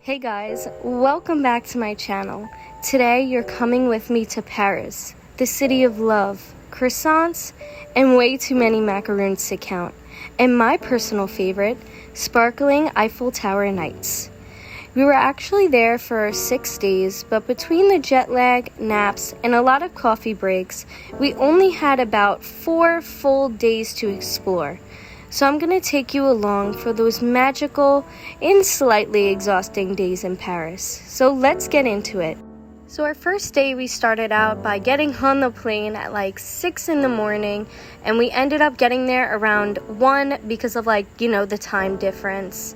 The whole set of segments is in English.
Hey guys, welcome back to my channel. Today you're coming with me to Paris, the city of love, croissants, and way too many macaroons to count. And my personal favorite, sparkling Eiffel Tower nights. We were actually there for 6 days, but between the jet lag, naps, and a lot of coffee breaks, we only had about 4 full days to explore. So I'm going to take you along for those magical and slightly exhausting days in Paris. So let's get into it. So our first day, we started out by getting on the plane at like 6 in the morning, and we ended up getting there around 1 because of the time difference.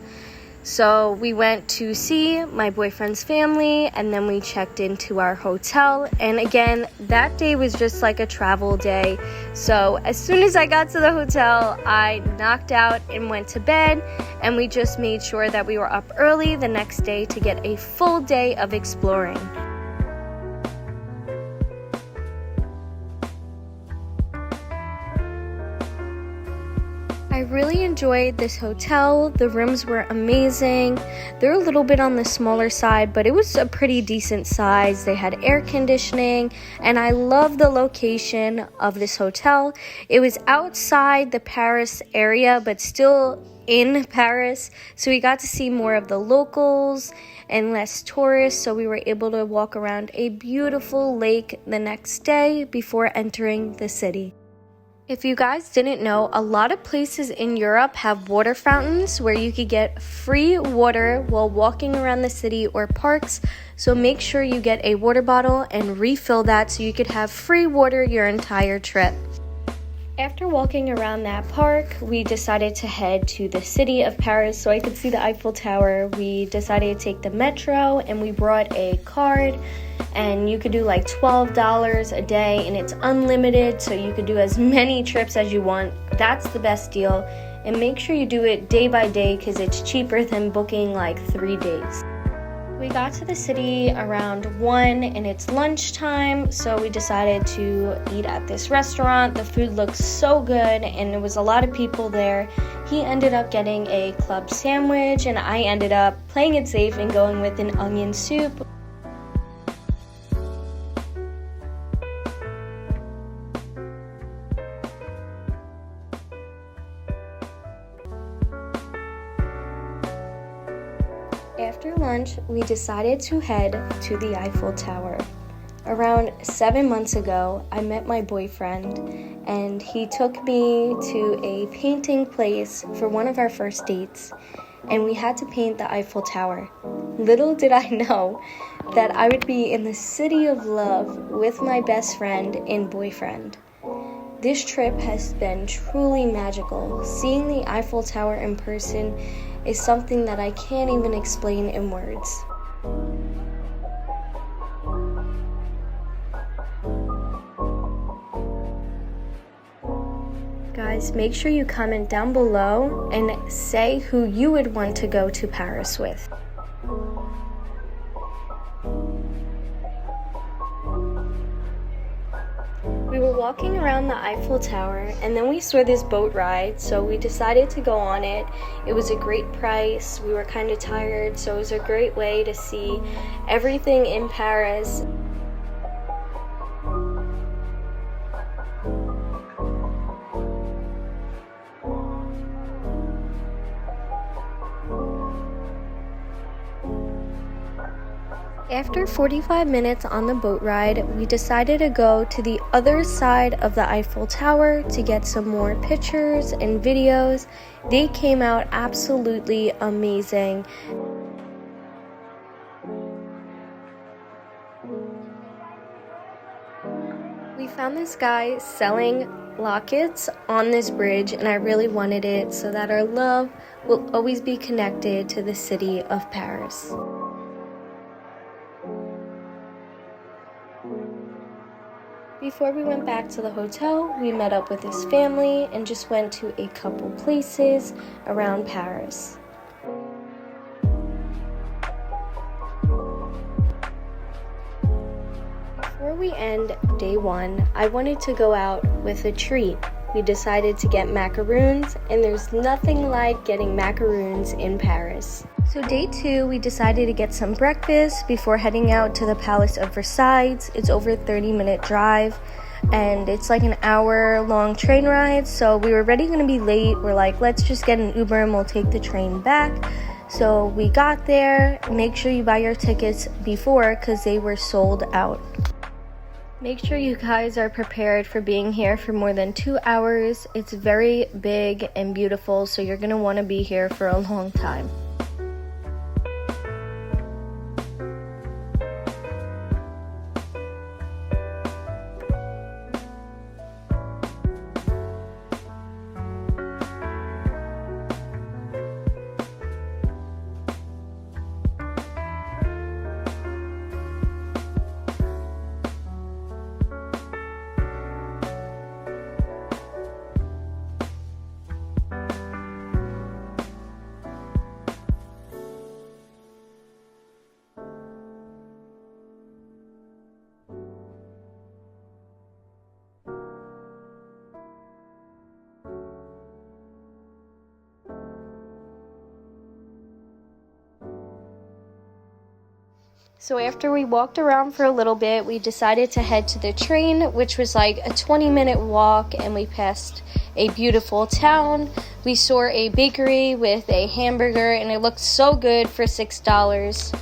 So we went to see my boyfriend's family, and then we checked into our hotel. And again, that day was just like a travel day. So as soon as I got to the hotel, I knocked out and went to bed. And we just made sure that we were up early the next day to get a full day of exploring. I really enjoyed this hotel. The rooms were amazing. They're a little bit on the smaller side, but it was a pretty decent size. They had air conditioning, and I love the location of this hotel. It was outside the Paris area, but still in Paris, so we got to see more of the locals and less tourists, so we were able to walk around a beautiful lake the next day before entering the city. If you guys didn't know, a lot of places in Europe have water fountains where you could get free water while walking around the city or parks. So make sure you get a water bottle and refill that so you could have free water your entire trip. After walking around that park, we decided to head to the city of Paris so I could see the Eiffel Tower. We decided to take the metro, and we brought a card, and you could do like $12 a day, and it's unlimited, so you could do as many trips as you want. That's the best deal. And make sure you do it day by day because it's cheaper than booking like 3 days. We got to the city around 1 and it's lunchtime, so we decided to eat at this restaurant. The food looked so good and there was a lot of people there. He ended up getting a club sandwich and I ended up playing it safe and going with an onion soup. After lunch, we decided to head to the Eiffel Tower. Around 7 months ago, I met my boyfriend, and he took me to a painting place for one of our first dates, and we had to paint the Eiffel Tower. Little did I know that I would be in the city of love with my best friend and boyfriend. This trip has been truly magical. Seeing the Eiffel Tower in person is something that I can't even explain in words. Guys, make sure you comment down below and say who you would want to go to Paris with. We were walking around the Eiffel Tower, and then we saw this boat ride, so we decided to go on it. It was a great price. We were kind of tired, so it was a great way to see everything in Paris. After 45 minutes on the boat ride, we decided to go to the other side of the Eiffel Tower to get some more pictures and videos. They came out absolutely amazing. We found this guy selling lockets on this bridge, and I really wanted it so that our love will always be connected to the city of Paris. Before we went back to the hotel, we met up with his family and just went to a couple places around Paris. Before we end day 1, I wanted to go out with a treat. We decided to get macaroons, and there's nothing like getting macaroons in Paris. So day 2, we decided to get some breakfast before heading out to the Palace of Versailles. It's over a 30-minute drive, and it's like an hour-long train ride, so we were already going to be late. We're like, let's just get an Uber and we'll take the train back. So we got there. Make sure you buy your tickets before because they were sold out. Make sure you guys are prepared for being here for more than 2 hours. It's very big and beautiful, so you're going to want to be here for a long time. So after we walked around for a little bit, we decided to head to the train, which was like a 20-minute walk, and we passed a beautiful town. We saw a bakery with a hamburger, and it looked so good for $6.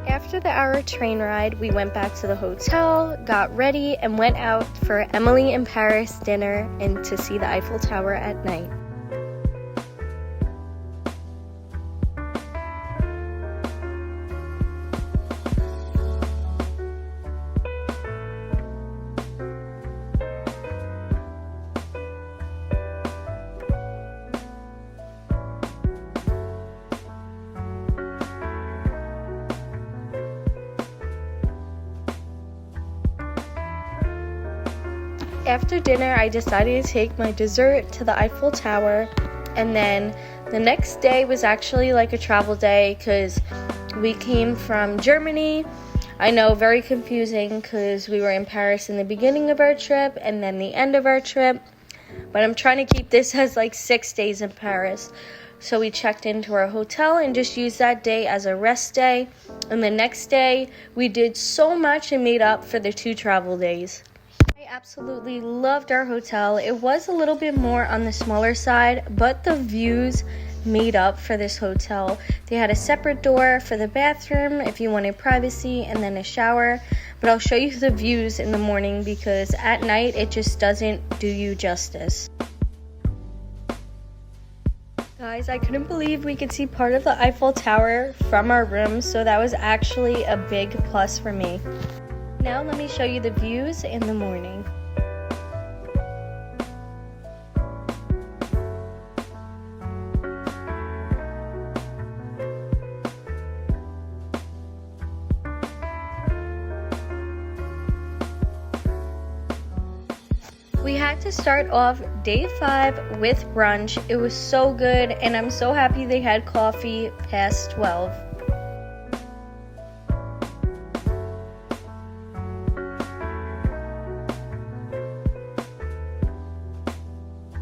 After the hour train ride, we went back to the hotel, got ready, and went out for Emily in Paris dinner and to see the Eiffel Tower at night. After dinner, I decided to take my dessert to the Eiffel Tower, and then the next day was actually like a travel day because we came from Germany. I know, very confusing because we were in Paris in the beginning of our trip and then the end of our trip, but I'm trying to keep this as like 6 days in Paris. So we checked into our hotel and just used that day as a rest day, and the next day we did so much and made up for the 2 travel days. I absolutely loved our hotel. It was a little bit more on the smaller side, but the views made up for this hotel. They had a separate door for the bathroom if you wanted privacy, and then a shower. But I'll show you the views in the morning because at night it just doesn't do you justice. Guys, I couldn't believe we could see part of the Eiffel Tower from our room, so that was actually a big plus for me. Now let me show you the views in the morning. We had to start off day 5 with brunch. It was so good, and I'm so happy they had coffee past 12.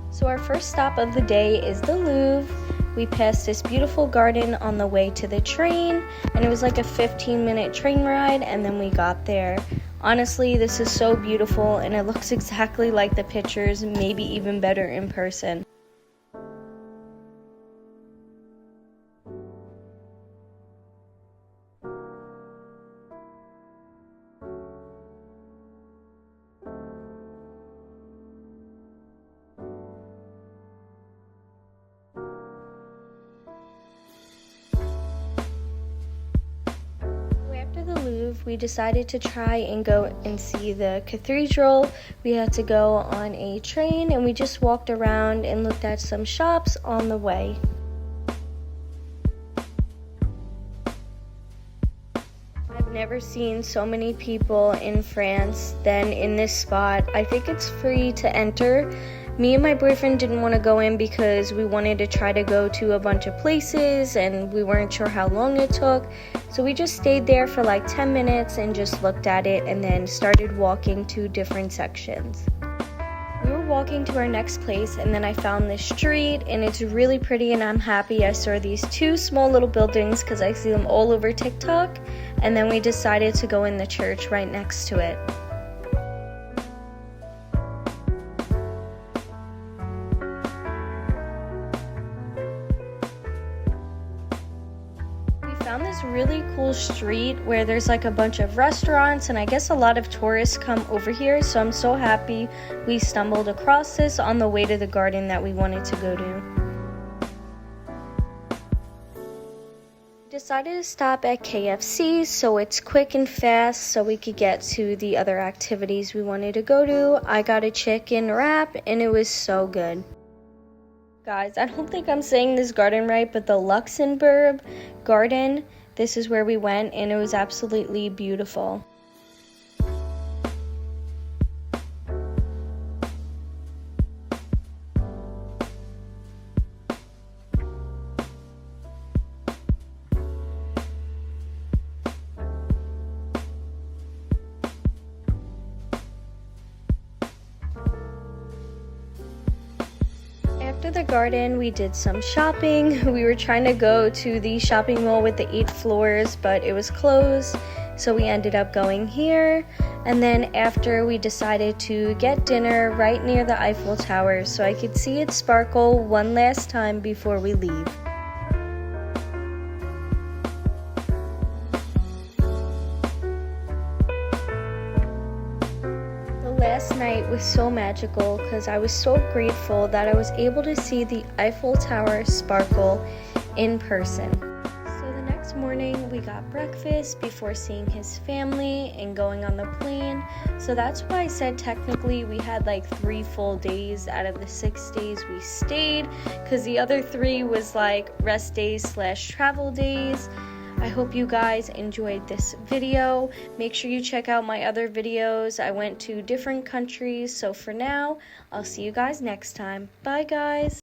So our first stop of the day is the Louvre. We passed this beautiful garden on the way to the train, and it was like a 15-minute train ride, and then we got there. Honestly, this is so beautiful, and it looks exactly like the pictures, maybe even better in person. We decided to try and go and see the cathedral. We had to go on a train, and we just walked around and looked at some shops on the way. I've never seen so many people in France than in this spot. I think it's free to enter, Me and my boyfriend didn't want to go in because we wanted to try to go to a bunch of places and we weren't sure how long it took. So we just stayed there for like 10 minutes and just looked at it and then started walking to different sections. We were walking to our next place and then I found this street and it's really pretty and I'm happy I saw these two small little buildings because I see them all over TikTok, and then we decided to go in the church right next to it. Found this really cool street where there's like a bunch of restaurants and I guess a lot of tourists come over here, so I'm so happy we stumbled across this on the way to the garden that we wanted to go to. We decided to stop at KFC so it's quick and fast so we could get to the other activities we wanted to go to. I got a chicken wrap and it was so good. Guys, I don't think I'm saying this garden right, but the Luxembourg garden, this is where we went and it was absolutely beautiful. After the garden, we did some shopping. We were trying to go to the shopping mall with the 8 floors, but it was closed, so we ended up going here. And then after, we decided to get dinner right near the Eiffel Tower so I could see it sparkle one last time before we leave. Last night was so magical because I was so grateful that I was able to see the Eiffel Tower sparkle in person. So the next morning we got breakfast before seeing his family and going on the plane. So that's why I said technically we had like 3 full days out of the 6 days we stayed, because the other 3 was like rest days / travel days. I hope you guys enjoyed this video. Make sure you check out my other videos. I went to different countries, so for now, I'll see you guys next time. Bye guys!